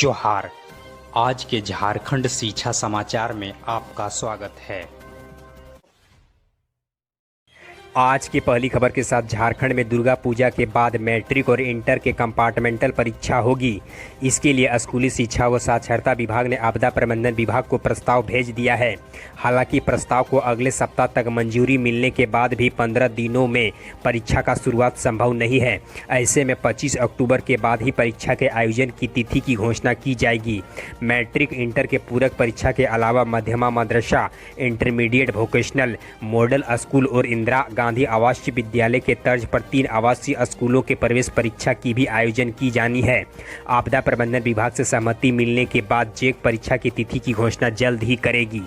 जोहार। आज के झारखंड शिक्षा समाचार में आपका स्वागत है। आज की पहली खबर के साथ झारखंड में दुर्गा पूजा के बाद मैट्रिक और इंटर के कंपार्टमेंटल परीक्षा होगी। इसके लिए स्कूली शिक्षा व साक्षरता विभाग ने आपदा प्रबंधन विभाग को प्रस्ताव भेज दिया है। हालांकि प्रस्ताव को अगले सप्ताह तक मंजूरी मिलने के बाद भी 15 दिनों में परीक्षा का शुरुआत संभव नहीं है। ऐसे में 25 अक्टूबर के बाद ही परीक्षा के आयोजन की तिथि की घोषणा की जाएगी। मैट्रिक इंटर के पूरक परीक्षा के अलावा मध्यमा मदरसा, इंटरमीडिएट, वोकेशनल, मॉडल स्कूल और इंदिरा गांधी आवासीय विद्यालय के तर्ज पर 3 आवासीय स्कूलों के प्रवेश परीक्षा की भी आयोजन की जानी है। आपदा प्रबंधन विभाग से सहमति मिलने के बाद जेक परीक्षा की तिथि की घोषणा जल्द ही करेगी।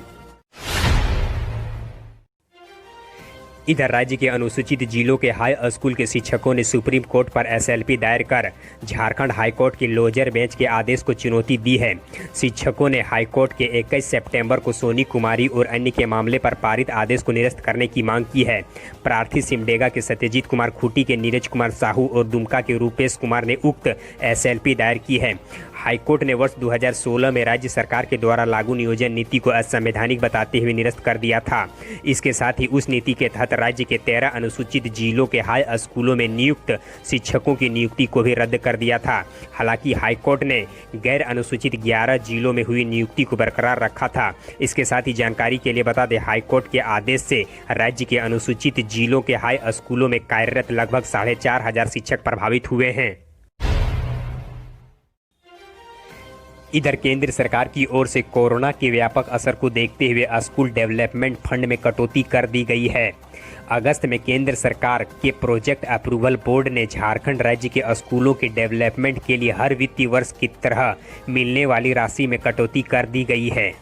इधर राज्य के अनुसूचित जिलों के हाई स्कूल के शिक्षकों ने सुप्रीम कोर्ट पर एसएलपी दायर कर झारखंड हाईकोर्ट के लोजर बेंच के आदेश को चुनौती दी है। शिक्षकों ने हाईकोर्ट के 21 सितंबर को सोनी कुमारी और अन्य के मामले पर पारित आदेश को निरस्त करने की मांग की है। प्रार्थी सिमडेगा के सत्यजीत कुमार, खूंटी के नीरज कुमार साहू और दुमका के रूपेश कुमार ने उक्त एसएलपी दायर की है। हाईकोर्ट ने वर्ष 2016 में राज्य सरकार के द्वारा लागू नियोजन नीति को असंवैधानिक बताते हुए निरस्त कर दिया था। इसके साथ ही उस नीति के तहत राज्य के 13 अनुसूचित जिलों के हाई स्कूलों में नियुक्त शिक्षकों की नियुक्ति को भी रद्द कर दिया था। हालांकि हाईकोर्ट ने गैर अनुसूचित 11 जिलों में हुई नियुक्ति को बरकरार रखा था। इसके साथ ही जानकारी के लिए बता दें, हाईकोर्ट के आदेश से राज्य के अनुसूचित जिलों के हाई स्कूलों में कार्यरत लगभग 4500 शिक्षक प्रभावित हुए हैं। इधर केंद्र सरकार की ओर से कोरोना के व्यापक असर को देखते हुए स्कूल डेवलपमेंट फंड में कटौती कर दी गई है। अगस्त में केंद्र सरकार के प्रोजेक्ट अप्रूवल बोर्ड ने झारखंड राज्य के स्कूलों के डेवलपमेंट के लिए हर वित्तीय वर्ष की तरह मिलने वाली राशि में कटौती कर दी गई है।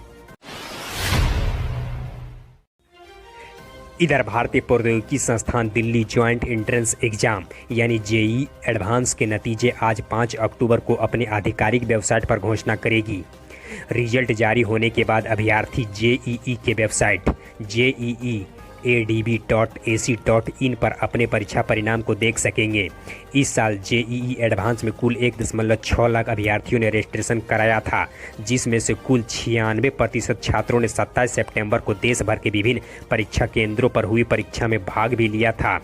इधर भारतीय प्रौद्योगिकी संस्थान दिल्ली ज्वाइंट एंट्रेंस एग्जाम यानी जेईई एडवांस के नतीजे आज 5 अक्टूबर को अपने आधिकारिक वेबसाइट पर घोषणा करेगी। रिजल्ट जारी होने के बाद अभ्यर्थी जेईई के वेबसाइट jeeadb.ac.in पर अपने परीक्षा परिणाम को देख सकेंगे। इस साल जेईई एडवांस में कुल 1.6 लाख अभ्यर्थियों ने रजिस्ट्रेशन कराया था, जिसमें से कुल 96% छात्रों ने 27 सितंबर को देश भर के विभिन्न परीक्षा केंद्रों पर हुई परीक्षा में भाग भी लिया था।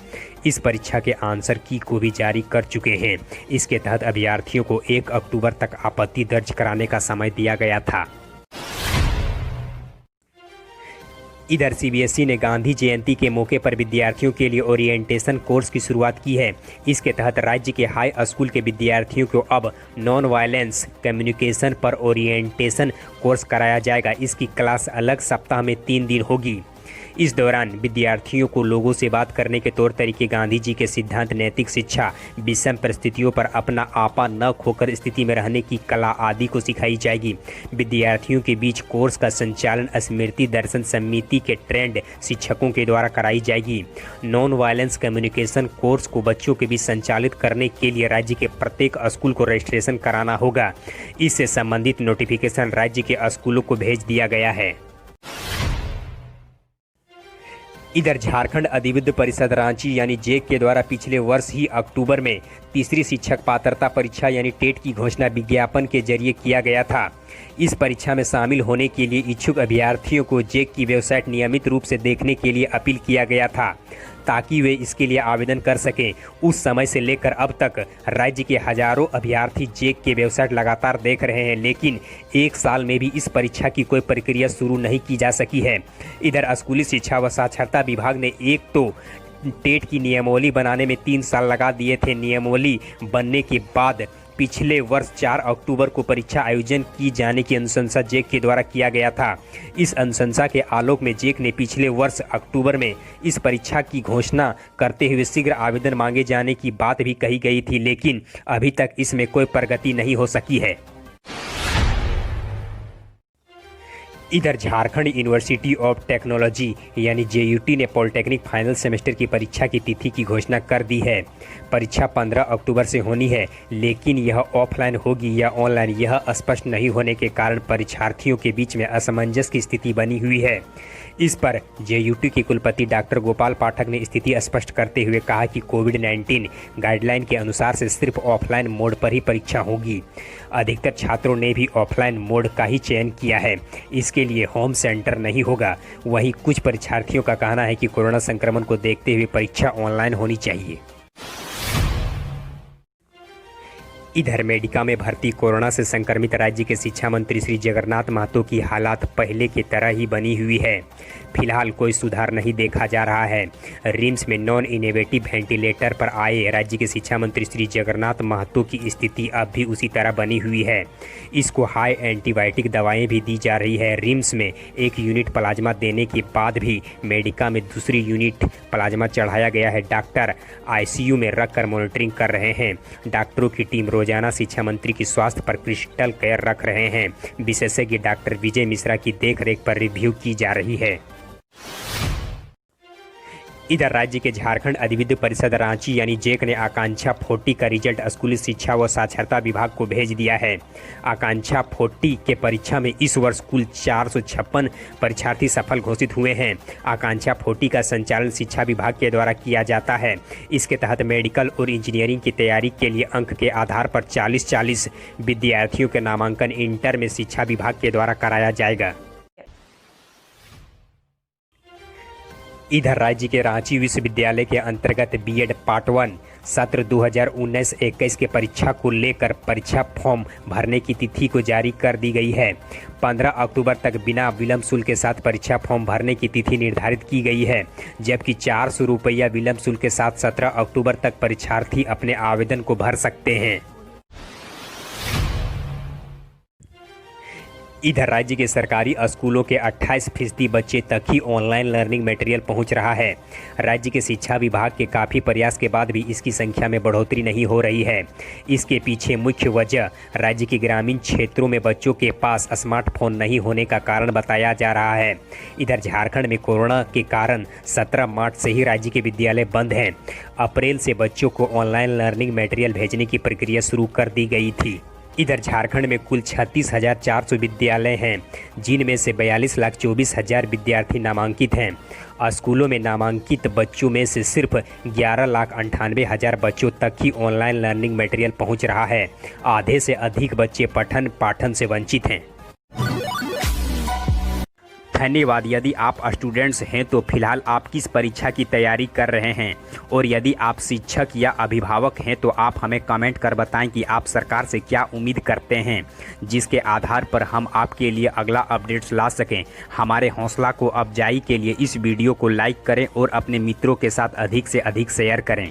इस परीक्षा के आंसर की को भी जारी कर चुके हैं। इसके तहत अभ्यर्थियों को 1 अक्टूबर तक आपत्ति दर्ज कराने का समय दिया गया था। इधर सीबीएसई ने गांधी जयंती के मौके पर विद्यार्थियों के लिए ओरिएंटेशन कोर्स की शुरुआत की है। इसके तहत राज्य के हाई स्कूल के विद्यार्थियों को अब नॉन वायलेंस कम्युनिकेशन पर ओरिएंटेशन कोर्स कराया जाएगा। इसकी क्लास अलग सप्ताह में 3 दिन होगी। इस दौरान विद्यार्थियों को लोगों से बात करने के तौर तरीके, गांधी जी के सिद्धांत, नैतिक शिक्षा, विषम परिस्थितियों पर अपना आपा न खोकर स्थिति में रहने की कला आदि को सिखाई जाएगी। विद्यार्थियों के बीच कोर्स का संचालन स्मृति दर्शन समिति के ट्रेंड शिक्षकों के द्वारा कराई जाएगी। नॉन वायलेंस कम्युनिकेशन कोर्स को बच्चों के बीच संचालित करने के लिए राज्य के प्रत्येक स्कूल को रजिस्ट्रेशन कराना होगा। इससे संबंधित नोटिफिकेशन राज्य के स्कूलों को भेज दिया गया है। इधर झारखंड अधिविद्य परिषद रांची यानी जेक के द्वारा पिछले वर्ष ही अक्टूबर में तीसरी शिक्षक पात्रता परीक्षा यानी टेट की घोषणा विज्ञापन के जरिए किया गया था। इस परीक्षा में शामिल होने के लिए इच्छुक अभ्यर्थियों को जेक की वेबसाइट नियमित रूप से देखने के लिए अपील किया गया था, ताकि वे इसके लिए आवेदन कर सकें। उस समय से लेकर अब तक राज्य के हजारों अभ्यर्थी जेक के वेबसाइट लगातार देख रहे हैं, लेकिन 1 साल में भी इस परीक्षा की कोई प्रक्रिया शुरू नहीं की जा सकी है। इधर स्कूली शिक्षा व साक्षरता विभाग ने एक तो टेट की नियमावली बनाने में 3 साल लगा दिए थे। नियमावली बनने के बाद पिछले वर्ष 4 अक्टूबर को परीक्षा आयोजन की जाने की अनुशंसा जेक के द्वारा किया गया था। इस अनुशंसा के आलोक में जेक ने पिछले वर्ष अक्टूबर में इस परीक्षा की घोषणा करते हुए शीघ्र आवेदन मांगे जाने की बात भी कही गई थी, लेकिन अभी तक इसमें कोई प्रगति नहीं हो सकी है। इधर झारखंड यूनिवर्सिटी ऑफ टेक्नोलॉजी यानी JUT ने पॉलिटेक्निक फाइनल सेमेस्टर की परीक्षा की तिथि की घोषणा कर दी है। परीक्षा 15 अक्टूबर से होनी है, लेकिन यह ऑफलाइन होगी या ऑनलाइन यह स्पष्ट नहीं होने के कारण परीक्षार्थियों के बीच में असमंजस की स्थिति बनी हुई है। इस पर JUT के कुलपति डॉक्टर गोपाल पाठक ने स्थिति स्पष्ट करते हुए कहा कि कोविड-19 गाइडलाइन के अनुसार से सिर्फ ऑफलाइन मोड पर ही परीक्षा होगी। अधिकतर छात्रों ने भी ऑफलाइन मोड का ही चयन किया है, इसके लिए होम सेंटर नहीं होगा। वहीं कुछ परीक्षार्थियों का कहना है कि कोरोना संक्रमण को देखते हुए परीक्षा ऑनलाइन होनी चाहिए। इधर मेडिका में भर्ती कोरोना से संक्रमित राज्य के शिक्षा मंत्री श्री जगन्नाथ महतो की हालात पहले की तरह ही बनी हुई है। फिलहाल कोई सुधार नहीं देखा जा रहा है। रिम्स में नॉन इनोवेटिव वेंटिलेटर पर आए राज्य के शिक्षा मंत्री श्री जगन्नाथ महतो की स्थिति अब भी उसी तरह बनी हुई है। इसको हाई एंटीबायोटिक दवाएं भी दी जा रही है। रिम्स में 1 यूनिट प्लाज्मा देने के बाद भी मेडिका में दूसरी यूनिट प्लाज्मा चढ़ाया गया है। डॉक्टर ICU में रखकर मॉनिटरिंग कर रहे हैं। डॉक्टरों की टीम रोजाना शिक्षा मंत्री की स्वास्थ्य पर क्रिस्टल केयर रख रहे हैं। विशेषज्ञ डॉक्टर विजय मिश्रा की देखरेख पर रिव्यू की जा रही है। इधर राज्य के झारखंड अधिविद्य परिषद रांची यानी JEC ने आकांक्षा 40 का रिजल्ट स्कूली शिक्षा व साक्षरता विभाग को भेज दिया है। आकांक्षा 40 के परीक्षा में इस वर्ष कुल 456 परीक्षार्थी सफल घोषित हुए हैं। आकांक्षा 40 का संचालन शिक्षा विभाग के द्वारा किया जाता है। इसके तहत मेडिकल और इंजीनियरिंग की तैयारी के लिए अंक के आधार पर 40-40 विद्यार्थियों के नामांकन इंटर में शिक्षा विभाग के द्वारा कराया जाएगा। इधर राज्य के रांची विश्वविद्यालय के अंतर्गत BEd पार्ट 1 सत्र 2019-21 के परीक्षा को लेकर परीक्षा फॉर्म भरने की तिथि को जारी कर दी गई है। 15 अक्टूबर तक बिना विलंब शुल्क के साथ परीक्षा फॉर्म भरने की तिथि निर्धारित की गई है, जबकि 400 रुपया विलंब शुल्क के साथ 17 अक्टूबर तक परीक्षार्थी अपने आवेदन को भर सकते हैं। इधर राज्य के सरकारी स्कूलों के 28% बच्चे तक ही ऑनलाइन लर्निंग मटेरियल पहुंच रहा है। राज्य के शिक्षा विभाग के काफ़ी प्रयास के बाद भी इसकी संख्या में बढ़ोतरी नहीं हो रही है। इसके पीछे मुख्य वजह राज्य के ग्रामीण क्षेत्रों में बच्चों के पास स्मार्टफोन नहीं होने का कारण बताया जा रहा है। इधर झारखंड में कोरोना के कारण 17 मार्च से ही राज्य के विद्यालय बंद हैं। अप्रैल से बच्चों को ऑनलाइन लर्निंग मटेरियल भेजने की प्रक्रिया शुरू कर दी गई थी। इधर झारखंड में कुल 36,400 विद्यालय हैं, जिनमें से 42,24,000 विद्यार्थी नामांकित हैं। स्कूलों में नामांकित बच्चों में से सिर्फ 11,98,000 बच्चों तक ही ऑनलाइन लर्निंग मटेरियल पहुंच रहा है। आधे से अधिक बच्चे पठन पाठन से वंचित हैं। धन्यवाद। यदि आप स्टूडेंट्स हैं तो फिलहाल आप किस परीक्षा की तैयारी कर रहे हैं, और यदि आप शिक्षक या अभिभावक हैं तो आप हमें कमेंट कर बताएं कि आप सरकार से क्या उम्मीद करते हैं, जिसके आधार पर हम आपके लिए अगला अपडेट्स ला सकें। हमारे हौसला को अफजाई के लिए इस वीडियो को लाइक करें और अपने मित्रों के साथ अधिक से अधिक शेयर करें।